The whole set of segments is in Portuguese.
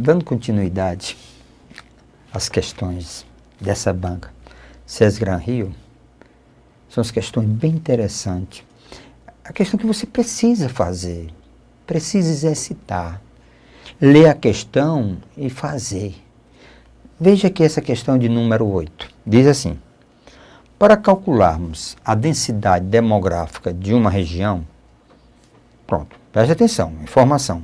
dando continuidade às questões dessa banca SES Gran Rio, são as questões bem interessantes. A questão que você precisa fazer, precisa exercitar, ler a questão e fazer. Veja aqui essa questão de número 8. Diz assim: para calcularmos a densidade demográfica de uma região, pronto, preste atenção, informação.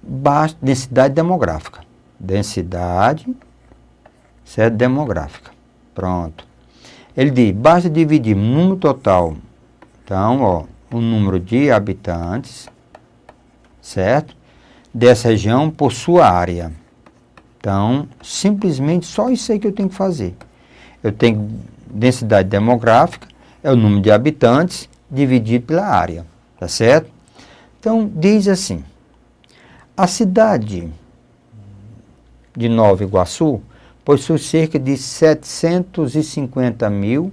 Basta densidade demográfica. Densidade, certo? Demográfica. Pronto. Ele diz, basta dividir o número total, então, ó, o número de habitantes, certo? Dessa região por sua área. Então, simplesmente só isso aí que eu tenho que fazer. Eu tenho densidade demográfica, é o número de habitantes dividido pela área, tá certo? Então, diz assim, a cidade de Nova Iguaçu possui cerca de 750 mil,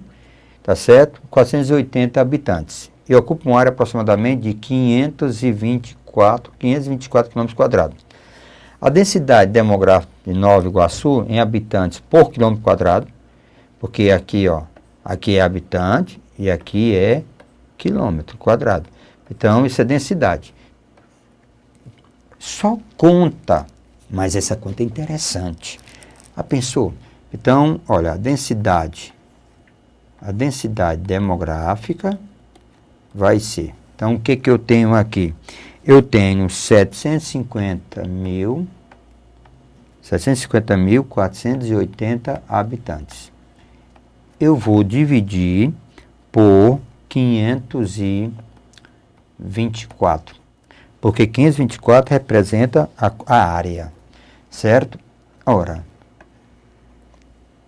tá certo? 480 habitantes e ocupa uma área aproximadamente de 524 km². A densidade demográfica de Nova Iguaçu em habitantes por quilômetro quadrado, porque aqui, ó, aqui é habitante e aqui é quilômetro quadrado. Então, isso é densidade. Só conta, mas essa conta é interessante. Ah, pensou? Então, olha, a densidade demográfica vai ser. Então, o que eu tenho aqui? Eu tenho 750.480 habitantes. Eu vou dividir por 524, porque 524 representa a área, certo? Ora,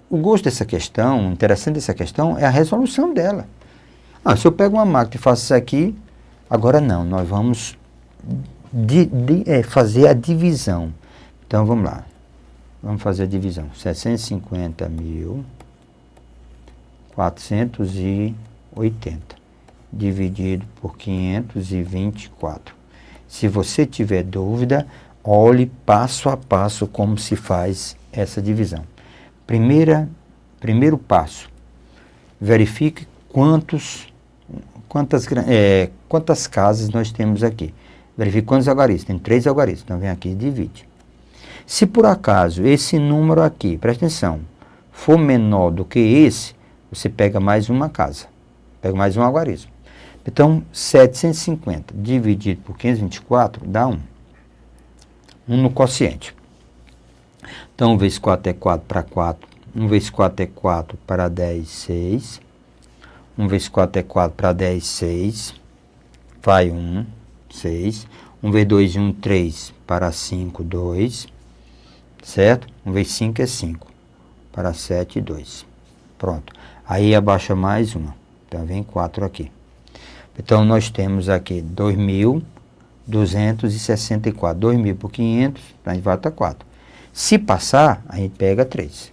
o gosto dessa questão, o interessante dessa questão é a resolução dela. Ah, se eu pego uma máquina e faço isso aqui, agora não, nós vamos fazer a divisão. Então, vamos lá. Vamos fazer a divisão. 750.480 dividido por 524. Se você tiver dúvida, olhe passo a passo como se faz essa divisão. Primeiro passo, verifique quantas casas nós temos aqui. Verifique quantos algarismos. Tem 3 algarismos. Então, vem aqui e divide. Se por acaso esse número aqui, presta atenção, for menor do que esse, você pega mais uma casa. Pega mais um algarismo. Então, 750 dividido por 524 dá 1. 1 no quociente. Então, 1 vezes 4 é 4 para 4. 1 vezes 4 é 4 para 10, 6. 1 vezes 4 é 4 para 10, 6. Vai 1, 6. 1 vezes 2 e 1, 3. Para 5, 2. Certo? 1 vezes 5 é 5. Para 7, 2. Pronto. Aí abaixa mais uma. Então, vem 4 aqui. Então, nós temos aqui 2.264. 2.000 por 500, a gente volta 4. Se passar, a gente pega 3.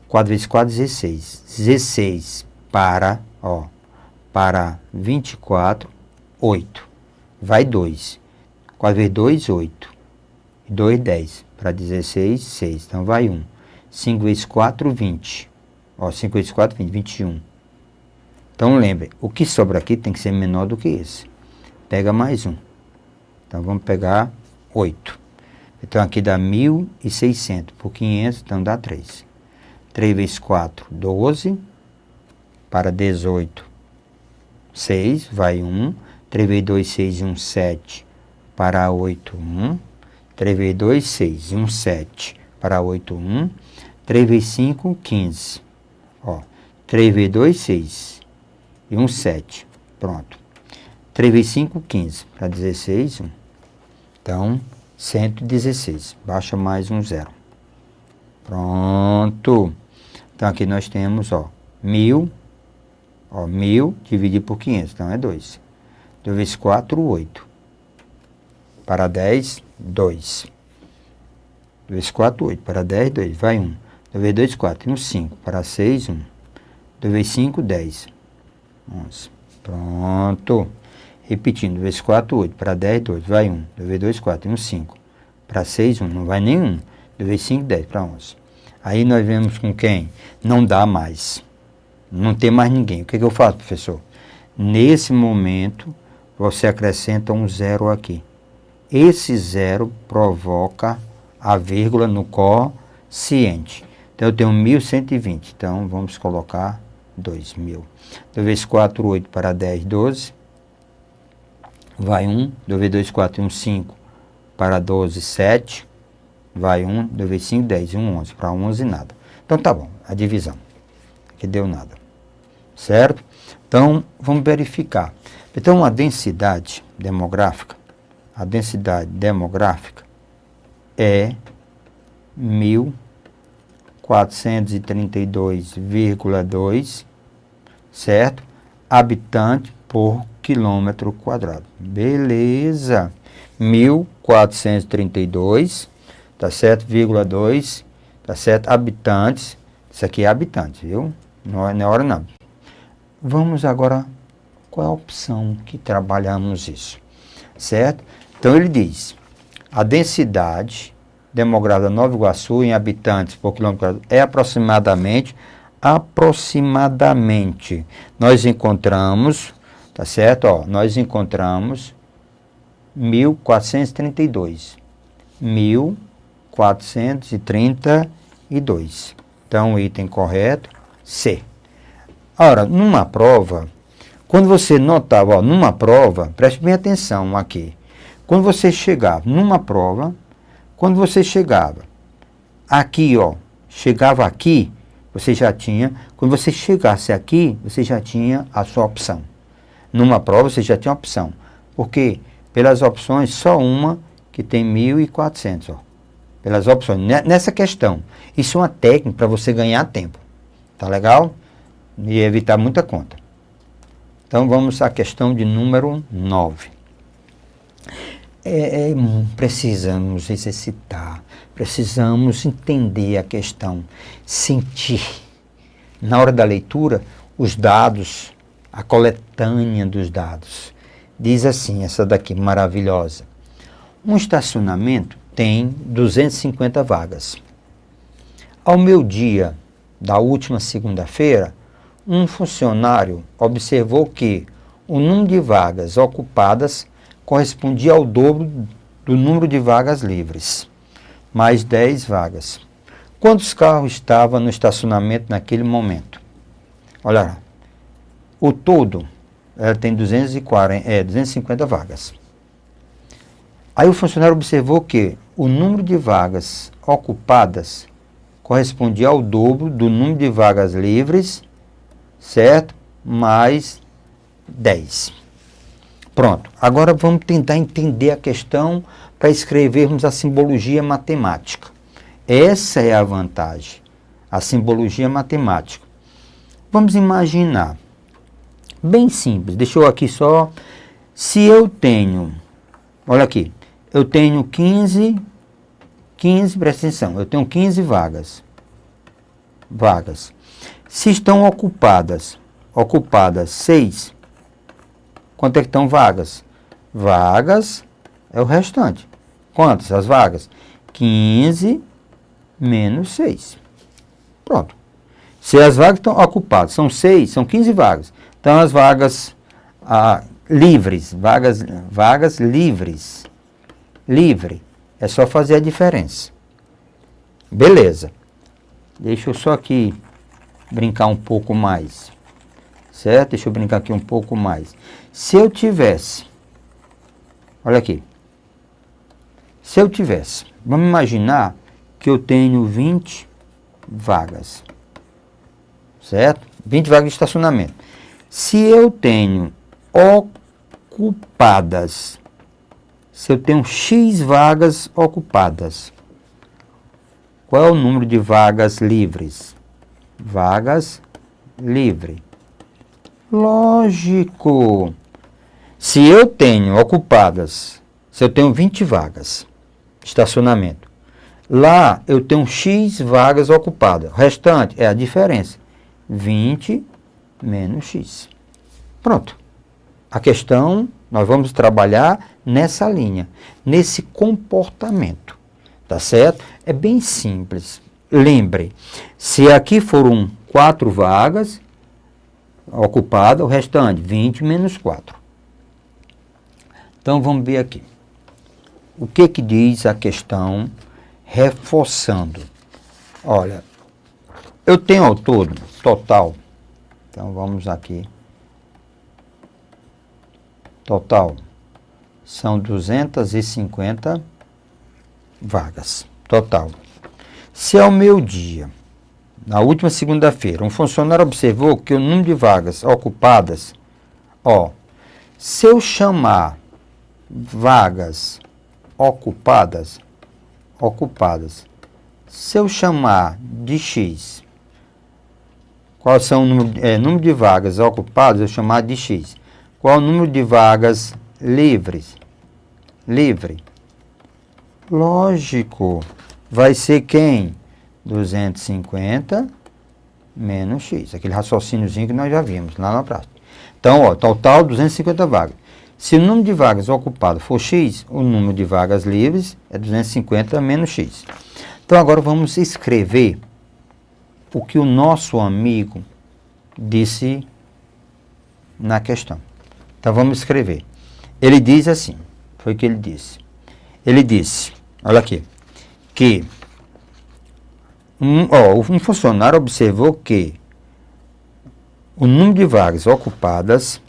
4 vezes 4, 16. 16 para 24, 8. Vai 2. 4 vezes 2, 8. 2, 10. Para 16, 6. Então, vai 1. 5 vezes 4, 20. 5 vezes 4, 20. 21. Então, lembre, o que sobra aqui tem que ser menor do que esse. Pega mais 1. Então, vamos pegar 8. Então, aqui dá 1.600 por 500, então dá 3. 3 vezes 4, 12. Para 18, 6, vai 1. 3 vezes 2, 6 e 1, 7. Para 8, 1. 3 vezes 2, 6 e 1, 7. Para 8, 1. 3 vezes 5, 15. 3 vezes 2, 6. E 1, 7. Pronto. 3 vezes 5, 15. Para 16, 1. Então, 116. Baixa mais um 0. Pronto. Então, aqui nós temos, 1.000. 1.000 dividido por 500. Então, é 2. 2 vezes 4, 8. Para 10, 2. 2 vezes 4, 8. Para 10, 2. Vai 1. 2 vezes 2, 4. E 1, 5. Para 6, 1. 2 vezes 5, 10. 11. Pronto. Repetindo. 2 vezes 4, 8. Para 10, 2. Vai 1. 2 vezes 2, 4. E 1, 5. Para 6, 1. Não vai nenhum. 2 vezes 5, 10 para 11. Aí nós vemos com quem? Não dá mais. Não tem mais ninguém. O que eu faço, professor? Nesse momento, você acrescenta um zero aqui. Esse zero provoca a vírgula no quociente. Então, eu tenho 1.120. Então, vamos colocar 2.000. 2 vezes 4, 8 para 10, 12. Vai 1. 2 vezes 2, 4 e 1, 5. Para 12, 7. Vai 1. 2 vezes 5, 10 e 1, 11. Para 11, nada. Então, tá bom. A divisão. Aqui deu nada. Certo? Então, vamos verificar. Então, a densidade demográfica é 1.432,2, certo? Habitante por quilômetro quadrado. Beleza. 1.432, tá certo? 2, tá certo? Habitantes. Isso aqui é habitante, viu? Não é hora não. Vamos agora, qual é a opção que trabalhamos isso? Certo? Então ele diz, a densidade demográfica de Nova Iguaçu em habitantes por quilômetro quadrado é aproximadamente, nós encontramos, tá certo? Ó, nós encontramos 1.432. 1.432. Então, o item correto, C. Ora, numa prova, quando você notava, ó, numa prova, preste bem atenção aqui. Quando você chegava numa prova, quando você chegava aqui, ó, chegava aqui, você já tinha, quando você chegasse aqui, você já tinha a sua opção. Numa prova, você já tinha opção. Porque pelas opções, só uma que tem 1.400, ó. Pelas opções, nessa questão. Isso é uma técnica para você ganhar tempo. Tá legal? E evitar muita conta. Então, vamos à questão de número 9. Precisamos exercitar, precisamos entender a questão, sentir. Na hora da leitura, os dados, a coletânea dos dados. Diz assim, essa daqui, maravilhosa. Um estacionamento tem 250 vagas. Ao meio-dia da última segunda-feira, um funcionário observou que o número de vagas ocupadas correspondia ao dobro do número de vagas livres, mais 10 vagas. Quantos carros estavam no estacionamento naquele momento? Olha lá, o todo ela tem 250 vagas. Aí o funcionário observou que o número de vagas ocupadas correspondia ao dobro do número de vagas livres, certo? Mais 10. Pronto. Agora vamos tentar entender a questão para escrevermos a simbologia matemática. Essa é a vantagem, a simbologia matemática. Vamos imaginar, bem simples, deixa eu aqui só, se eu tenho, olha aqui, eu tenho 15, presta atenção, eu tenho 15 vagas. Se estão ocupadas 6, quanto é que estão vagas? Vagas é o restante. Quantas as vagas? 15 menos 6. Pronto. Se as vagas estão ocupadas, são 6, são 15 vagas. Então as vagas livres, vagas livres. Livre. É só fazer a diferença. Beleza. Deixa eu só aqui brincar um pouco mais. Certo? Deixa eu brincar aqui um pouco mais. Se eu tivesse, olha aqui. Se eu tivesse, vamos imaginar que eu tenho 20 vagas. Certo? 20 vagas de estacionamento. Se eu tenho ocupadas, se eu tenho X vagas ocupadas, qual é o número de vagas livres? Vagas livres. Lógico. Se eu tenho ocupadas, se eu tenho 20 vagas, estacionamento, lá eu tenho X vagas ocupadas. O restante é a diferença. 20 menos X. Pronto. A questão, nós vamos trabalhar nessa linha, nesse comportamento. Tá certo? É bem simples. Lembre, se aqui foram 4 vagas ocupadas, o restante, 20 menos 4. Então, vamos ver aqui. O que diz a questão reforçando? Olha, eu tenho ao todo, total. Então, vamos aqui. Total. São 250 vagas. Total. Se ao meio-dia, na última segunda-feira, um funcionário observou que o número de vagas ocupadas, se eu chamar vagas ocupadas, se eu chamar de X, qual são o número de vagas ocupadas, eu chamar de X. Qual o número de vagas livres? Livre. Lógico. Vai ser quem? 250 menos X. Aquele raciocíniozinho que nós já vimos lá na prática. Então, total 250 vagas. Se o número de vagas ocupadas for X, o número de vagas livres é 250 menos X. Então, agora vamos escrever o que o nosso amigo disse na questão. Então, vamos escrever. Ele diz assim, foi o que ele disse. Ele disse, olha aqui, que um funcionário observou que o número de vagas ocupadas,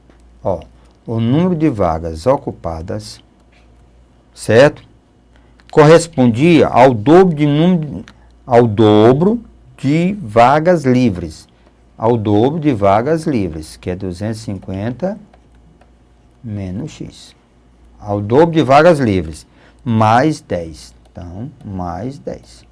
o número de vagas ocupadas, certo? Correspondia ao dobro de vagas livres. Ao dobro de vagas livres, que é 250 menos X. Ao dobro de vagas livres, mais 10. Então, mais 10.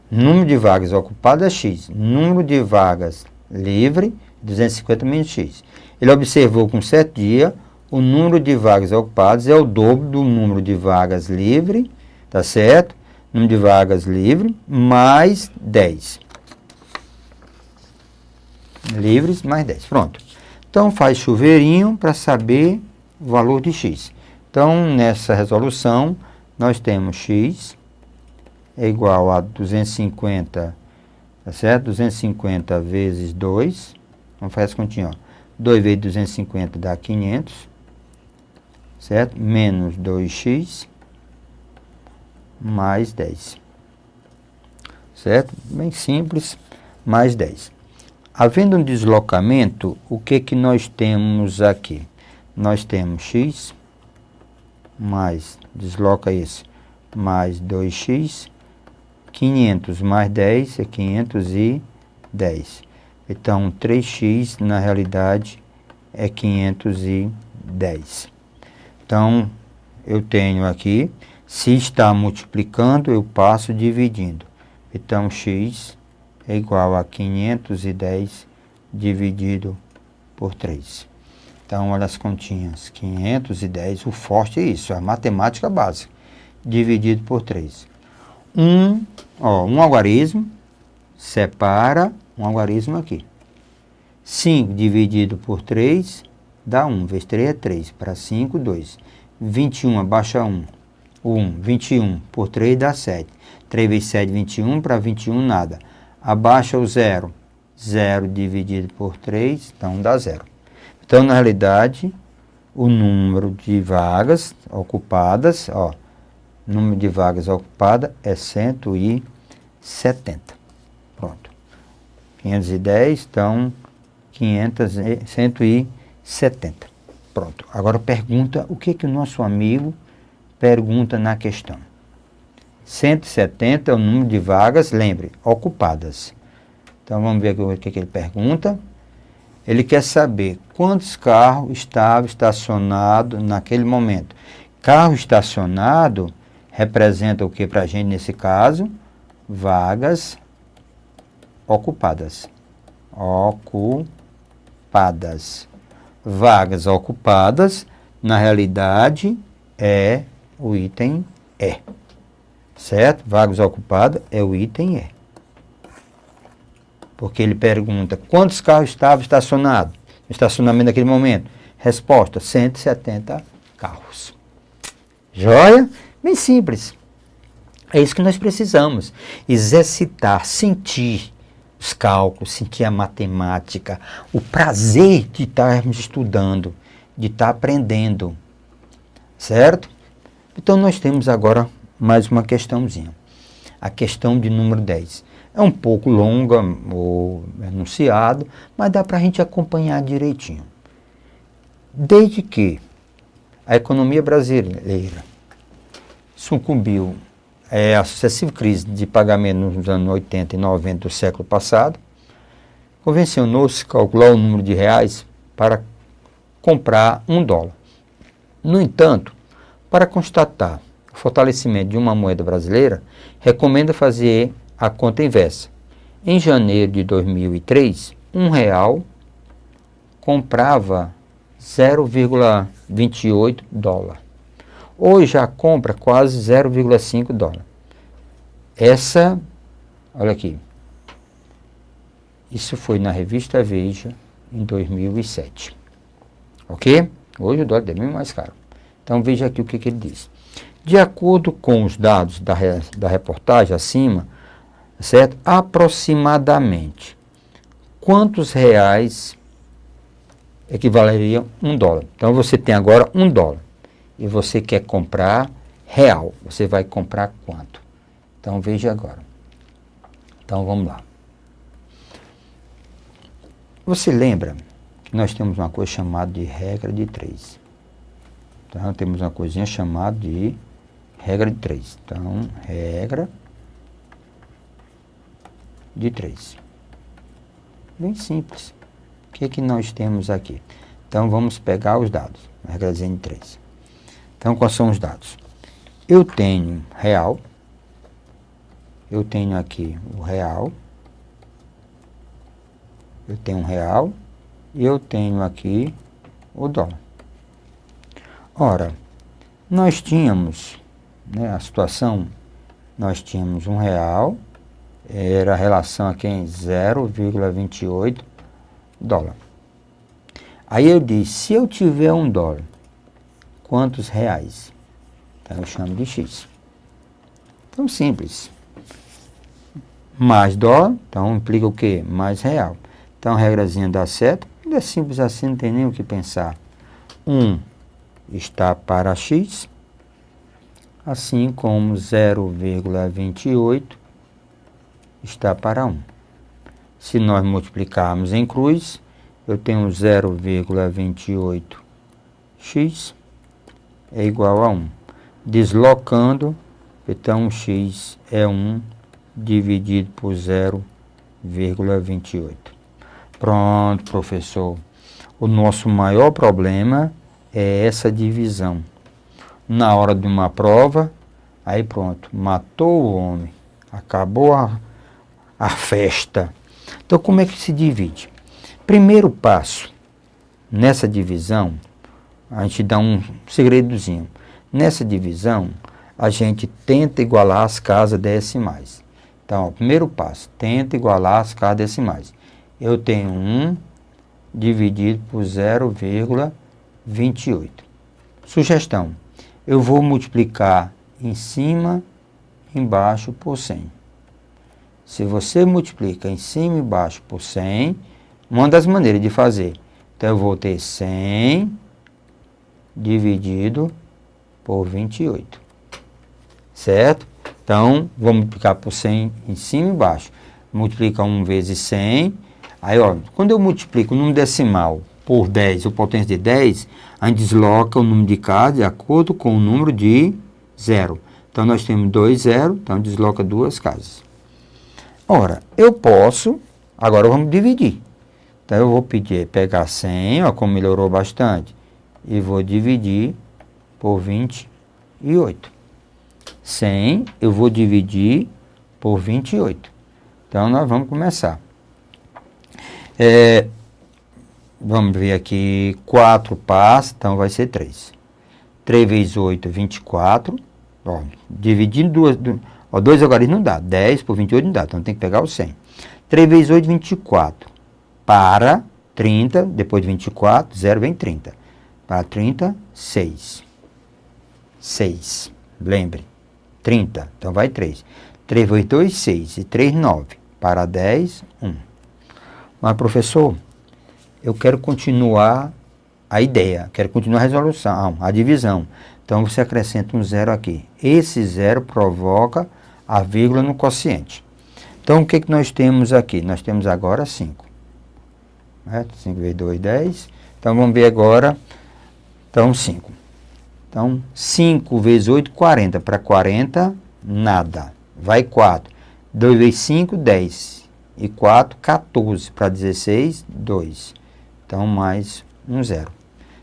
Número de vagas ocupadas é X. Número de vagas livre, 250 menos X. Ele observou que um certo dia, o número de vagas ocupadas é o dobro do número de vagas livre, tá certo? Número de vagas livre, mais 10. Livres, mais 10. Pronto. Então, faz chuveirinho para saber o valor de X. Então, nessa resolução, nós temos X é igual a 250, tá certo? 250 vezes 2. Vamos fazer essa continha, 2 vezes 250 dá 500, certo? Menos 2x mais 10. Certo? Bem simples, mais 10. Havendo um deslocamento, o que nós temos aqui? Nós temos x mais, desloca esse, mais 2x, 500 mais 10 é 510. Então, 3x, na realidade, é 510. Então, eu tenho aqui, se está multiplicando, eu passo dividindo. Então, x é igual a 510 dividido por 3. Então, olha as continhas. 510, o forte é isso, é a matemática básica. Dividido por 3. Um algarismo separa um algarismo aqui. 5 dividido por 3 dá 1. Vezes 3 é 3. Para 5, 2. 21 abaixa 1. 1. 21 por 3 dá 7. 3 vezes 7, 21. Para 21, nada. Abaixa o 0. 0 dividido por 3, então dá 0. Então, na realidade, o número de vagas ocupadas, número de vagas ocupadas é 170. Pronto. 510, então 170. Pronto. Agora pergunta, o que o nosso amigo pergunta na questão? 170 é o número de vagas, lembre, ocupadas. Então vamos ver o que ele pergunta. Ele quer saber quantos carros estavam estacionados naquele momento. Carro estacionado representa o que para a gente nesse caso? Vagas ocupadas. Ocupadas. Vagas ocupadas, na realidade, é o item E. Certo? Vagas ocupadas é o item E. Porque ele pergunta, quantos carros estavam estacionados? Estacionamento naquele momento. Resposta, 170 carros. Joia? Bem simples. É isso que nós precisamos, exercitar, sentir os cálculos, sentir a matemática, o prazer de estarmos estudando, de estar aprendendo, certo? Então nós temos agora mais uma questãozinha, a questão de número 10. É um pouco longa o enunciado, mas dá para a gente acompanhar direitinho. Desde que a economia brasileira sucumbiu a sucessiva crise de pagamento nos anos 80 e 90 do século passado, convencionou-se calcular o número de reais para comprar $1. No entanto, para constatar o fortalecimento de uma moeda brasileira, recomenda fazer a conta inversa. Em janeiro de 2003, R$1 comprava $0,28. Hoje já compra quase $0,5. Olha aqui, isso foi na revista Veja em 2007, ok? Hoje o dólar é bem mais caro. Então veja aqui o que ele diz. De acordo com os dados da reportagem acima, certo? Aproximadamente quantos reais equivaleriam $1? Então você tem agora $1 e você quer comprar real. Você vai comprar quanto? Então veja agora. Então vamos lá. Você lembra que nós temos uma coisa chamada de regra de 3. Então temos uma coisinha chamada de regra de 3. Então, regra de 3. Bem simples. O que nós temos aqui? Então vamos pegar os dados. Regrazinha de 3. Então quais são os dados? Eu tenho real. Eu tenho aqui o real. Eu tenho um real. E eu tenho aqui o dólar. Ora, nós tínhamos, né, a situação, nós tínhamos R$1, era a relação aqui em $0,28. Aí eu disse, se eu tiver $1, quantos reais? Então eu chamo de X. Então simples. Mais dólar, então implica o quê? Mais real. Então a regrazinha dá certo. É simples assim, não tem nem o que pensar. 1 está para X, assim como 0,28 está para 1. Se nós multiplicarmos em cruz, eu tenho 0,28x é igual a 1. Deslocando, então x é 1 dividido por 0,28. Pronto, professor. O nosso maior problema é essa divisão. Na hora de uma prova, aí pronto, matou o homem, acabou a festa. Então, como é que se divide? Primeiro passo, nessa divisão, a gente dá um segredozinho. Nessa divisão, a gente tenta igualar as casas decimais. Então, ó, primeiro passo, tenta igualar as casas decimais. Eu tenho 1 dividido por 0,28. Sugestão, eu vou multiplicar em cima, embaixo por 100. Se você multiplica em cima e embaixo por 100, uma das maneiras de fazer. Então, eu vou ter 100 dividido por 28. Certo? Então, vou multiplicar por 100 em cima e embaixo. Multiplica 1 vezes 100. Aí, ó, quando eu multiplico o número decimal por 10, o potência de 10, a gente desloca o número de casa de acordo com o número de 0. Então, nós temos 2 0, então desloca 2 casas. Ora, eu posso, agora vamos dividir. Então, eu vou pegar 100, ó, como melhorou bastante, e vou dividir por 28. 100, eu vou dividir por 28. Então, nós vamos começar. Vamos ver aqui, 4 passa, então vai ser 3. 3 vezes 8, 24. Ó, dividindo 2 algarismos não dá. 10 por 28 não dá, então tem que pegar o 100. 3 vezes 8, 24. Para 30, depois de 24, 0 vem 30. Para 30, 6. 6. Lembre. 30. Então vai 3. 3 vezes 2, 6. E 3, 9. Para 10, 1. Mas, professor, eu quero continuar a ideia. Quero continuar a resolução, a divisão. Então, você acrescenta um 0 aqui. Esse 0 provoca a vírgula no quociente. Então, o que nós temos aqui? Nós temos agora 5. 5 vezes 2, 10. Então, vamos ver agora. Então, 5. Então, 5 vezes 8, 40. Para 40, nada. Vai 4. 2 vezes 5, 10. E 4, 14. Para 16, 2. Então, mais um 0.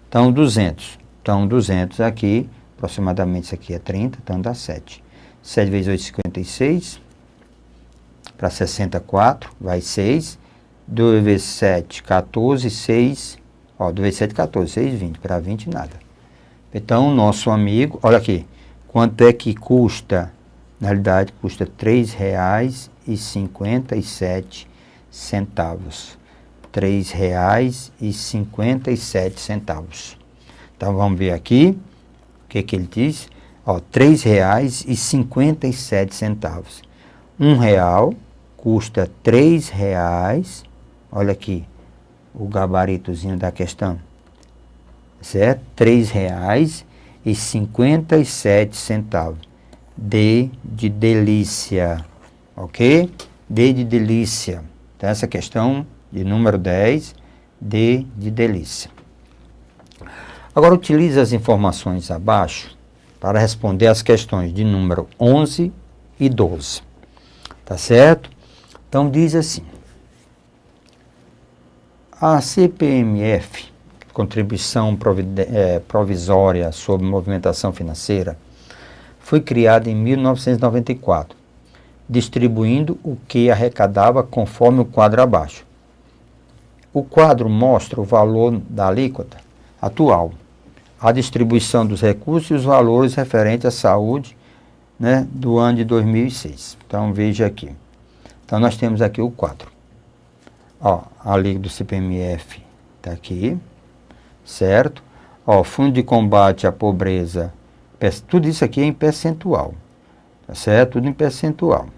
Então, 200. Então, 200 aqui, aproximadamente isso aqui é 30, então dá 7. 7 vezes 8, 56. Para 64, vai 6. 2 vezes 7, 14, 6. 2 vezes 7, 14, 6, 20. Para 20, nada. Então, nosso amigo, olha aqui. Quanto é que custa? Na realidade, custa R$ 3,57. R$ 3,57. Então, vamos ver aqui o que ele diz. R$ 3,57. R$ 1 custa R$ 3. Olha aqui o gabaritozinho da questão. Certo? R$ 3,57. D de delícia. Ok? D de delícia. Então, essa questão de número 10, D de delícia. Agora, utilize as informações abaixo para responder as questões de número 11 e 12. Tá certo? Então, diz assim. A CPMF, Contribuição Provisória sobre Movimentação Financeira, foi criada em 1994, distribuindo o que arrecadava conforme o quadro abaixo. O quadro mostra o valor da alíquota atual, a distribuição dos recursos e os valores referentes à saúde, né, do ano de 2006. Então, veja aqui. Então, nós temos aqui o quadro. A alíquota do CPMF está aqui, certo? Fundo de combate à pobreza, tudo isso aqui é em percentual, tá certo? Tudo em percentual.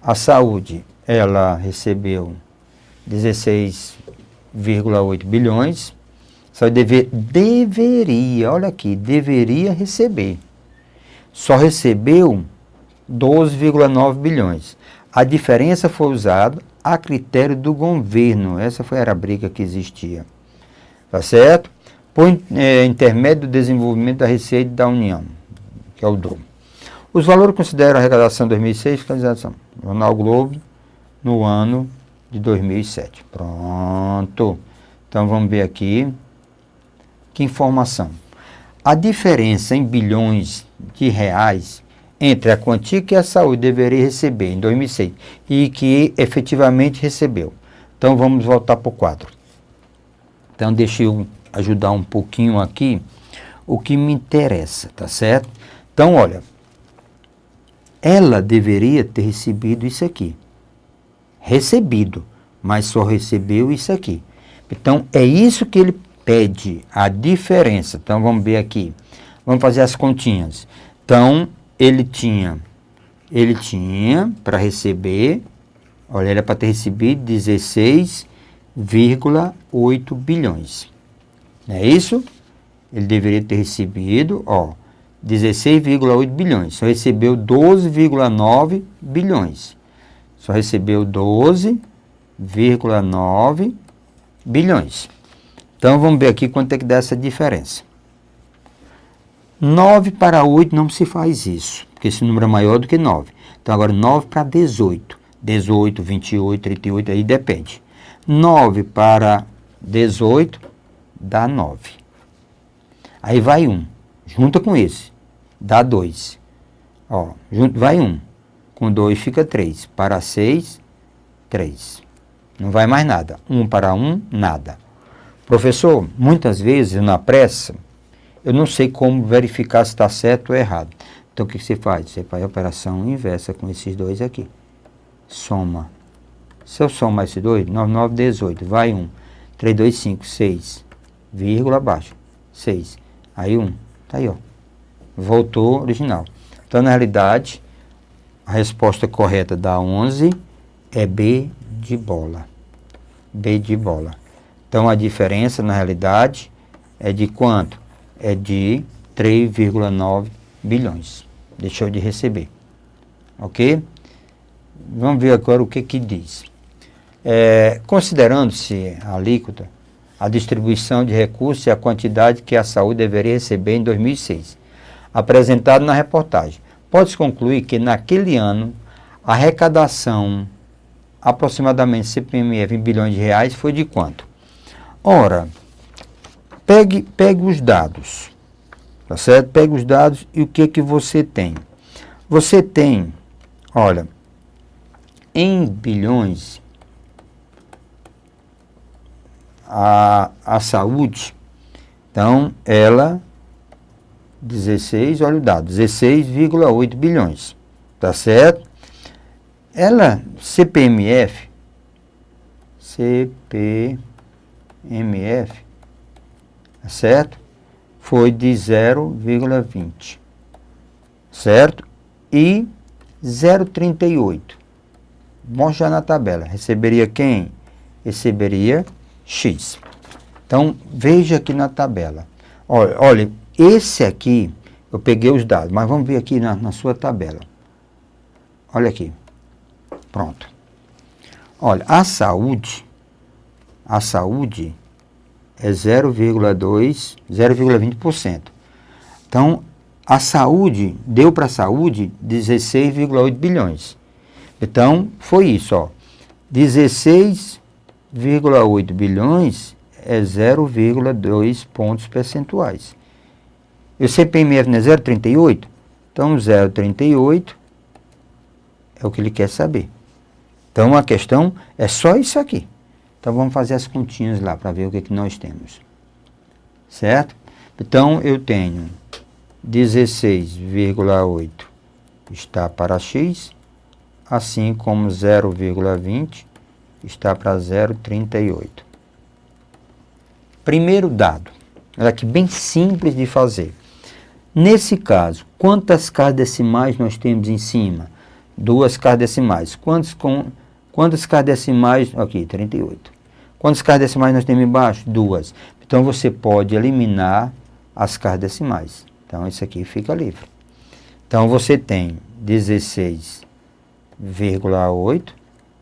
A saúde, ela recebeu 16,8 bilhões, só deveria, olha aqui, deveria receber. Só recebeu 12,9 bilhões. A diferença foi usada a critério do governo. Essa era a briga que existia. Tá certo? Por intermédio do desenvolvimento da receita da União, que é o DRU. Os valores consideram a arrecadação de 2006 e fiscalização. Jornal Globo, no ano de 2007. Pronto. Então, vamos ver aqui. Que informação. A diferença em bilhões de reais entre a quantia que a saúde deveria receber em 2006 e que efetivamente recebeu. Então, vamos voltar para o quadro. Então, deixa eu ajudar um pouquinho aqui o que me interessa, tá certo? Então, olha, ela deveria ter recebido isso aqui. Recebido, mas só recebeu isso aqui. Então, é isso que ele pede, a diferença. Então, vamos ver aqui. Vamos fazer as continhas. Então, ele tinha para receber, olha, era para ter recebido 16,8 bilhões. Não é isso? Ele deveria ter recebido, 16,8 bilhões. Só recebeu 12,9 bilhões. Só recebeu 12,9 bilhões. Então, vamos ver aqui quanto é que dá essa diferença. 9 para 8 não se faz isso, porque esse número é maior do que 9. Então, agora 9 para 18. 18, 28, 38, aí depende. 9 para 18 dá 9. Aí vai 1. Junta com esse. Dá 2. Vai 1. Com 2 fica 3. Para 6, 3. Não vai mais nada. 1 para 1, nada. Professor, muitas vezes na pressa, eu não sei como verificar se está certo ou errado. Então, o que você faz? Você faz a operação inversa com esses dois aqui. Soma. Se eu somar esses dois, 9, 9, 18. Vai 1. 3, 2, 5, 6. Vírgula abaixo. 6. Aí 1. Tá aí, voltou original. Então, na realidade, a resposta correta da 11 é B de bola. B de bola. Então, a diferença, na realidade, é de quanto? É de 3,9 bilhões. Deixou de receber. Ok? Vamos ver agora o que diz. Considerando-se a alíquota, a distribuição de recursos e a quantidade que a saúde deveria receber em 2006, apresentado na reportagem, pode-se concluir que naquele ano a arrecadação aproximadamente CPMF em bilhões de reais foi de quanto? Ora, pegue os dados, tá certo? Pegue os dados e o que você tem? Você tem, olha, em bilhões, a saúde, então, ela, 16, olha o dado, 16,8 bilhões, tá certo? Ela, CPMF, tá certo? Foi de 0,20, certo? E 0,38, mostra na tabela, receberia quem? Receberia X. Então, veja aqui na tabela. Olha, esse aqui, eu peguei os dados, mas vamos ver aqui na sua tabela. Olha aqui. Pronto. Olha, a saúde é 0,20%. Então, a saúde, deu para a saúde 16,8 bilhões. Então, foi isso, ó. 16,8 bilhões é 0,2 pontos percentuais. E o CPMF não é 0,38? Então, 0,38 é o que ele quer saber. Então, a questão é só isso aqui. Então, vamos fazer as continhas lá para ver o que nós temos. Certo? Então, eu tenho 16,8 está para X, assim como 0,20 está para 0,38. Primeiro dado, olha aqui, bem simples de fazer. Nesse caso, quantas casas decimais nós temos em cima? 2 casas decimais. Quantas casas decimais? Aqui, 38. Quantas casas decimais nós temos embaixo? 2. Então, você pode eliminar as casas decimais. Então, isso aqui fica livre. Então, você tem 16,8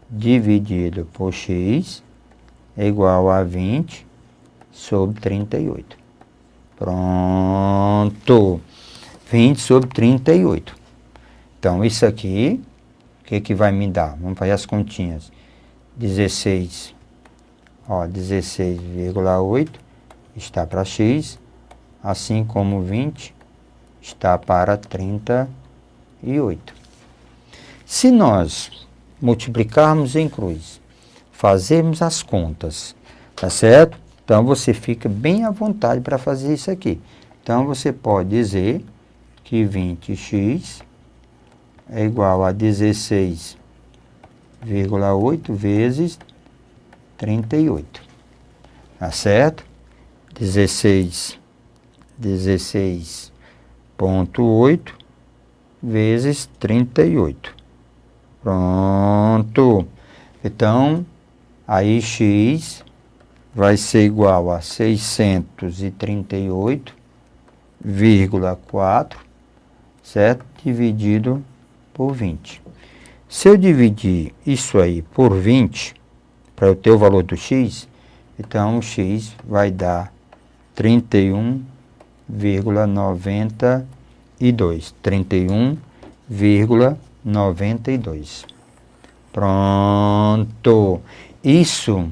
dividido por x é igual a 20 sobre 38. Pronto. 20 sobre 38. Então, isso aqui, o que vai me dar? Vamos fazer as continhas. 16,8 está para x, assim como 20 está para 38. Se nós multiplicarmos em cruz, fazermos as contas, tá certo? Então, você fica bem à vontade para fazer isso aqui. Então, você pode dizer que 20x é igual a 16,8 vezes 38. Tá certo? 16,8 vezes 38. Pronto. Então, aí x vai ser igual a 638,4, certo? Dividido por 20. Se eu dividir isso aí por 20, para eu ter o valor do x, então o x vai dar 31,92. 31,92. Pronto. Isso,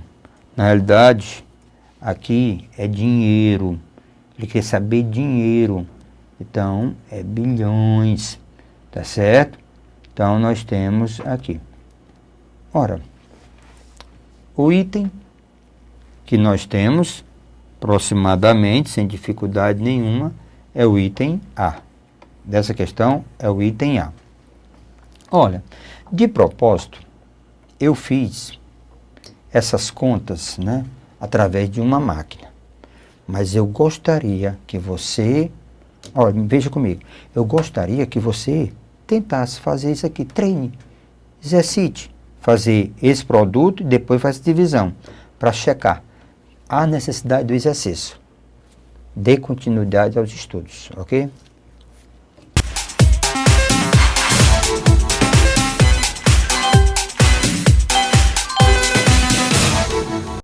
na realidade, aqui é dinheiro. Ele quer saber dinheiro. Então, é bilhões. Tá certo? Então, nós temos aqui. Ora, o item que nós temos, aproximadamente, sem dificuldade nenhuma, é o item A. Dessa questão, é o item A. Olha, de propósito, eu fiz essas contas, através de uma máquina. Mas eu gostaria que você Olha, veja comigo. Eu gostaria que você tentasse fazer isso aqui. Treine, exercite. Fazer esse produto e depois faz divisão. Para checar a necessidade do exercício. Dê continuidade aos estudos, ok?